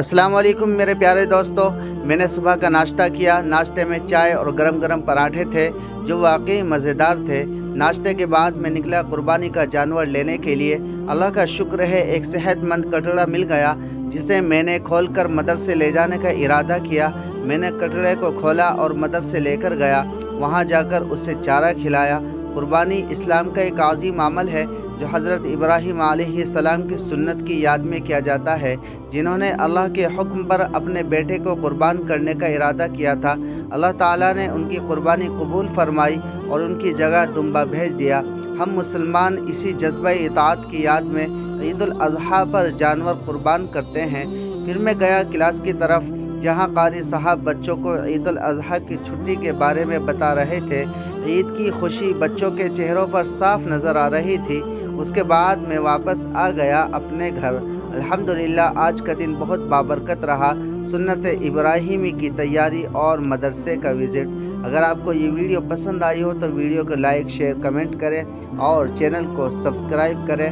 अस्सलाम वालेकुम मेरे प्यारे दोस्तों। मैंने सुबह का नाश्ता किया। नाश्ते में चाय और गरम गरम पराठे थे जो वाकई मज़ेदार थे। नाश्ते के बाद मैं निकला कुर्बानी का जानवर लेने के लिए। अल्लाह का शुक्र है एक सेहतमंद कटड़ा मिल गया जिसे मैंने खोलकर मदरसे ले जाने का इरादा किया। मैंने कटड़े को खोला और मदरसे लेकर गया। वहाँ जाकर उसे चारा खिलाया। कुर्बानी इस्लाम का एक अज़ीम अमल है जो हज़रत इब्राहीम अलैहिस्सलाम की सुन्नत की याद में किया जाता है, जिन्होंने अल्लाह के हुक्म पर अपने बेटे को कुर्बान करने का इरादा किया था। अल्लाह ताला ने उनकी कुर्बानी कबूल फरमाई और उनकी जगह दुम्बा भेज दिया। हम मुसलमान इसी जज्बा इताअत की याद में ईद उल अज़हा पर जानवर कुर्बान करते हैं। फिर मैं गया क्लास की तरफ, जहाँ कारी साहब बच्चों को ईद उल अज़हा की छुट्टी के बारे में बता रहे थे। ईद की खुशी बच्चों के चेहरों पर साफ नज़र आ रही थी। उसके बाद मैं वापस आ गया अपने घर। अल्हम्दुलिल्लाह आज का दिन बहुत बाबरकत रहा। सुन्नत इब्राहीमी की तैयारी और मदरसे का विज़िट। अगर आपको ये वीडियो पसंद आई हो तो वीडियो को लाइक शेयर कमेंट करें और चैनल को सब्सक्राइब करें।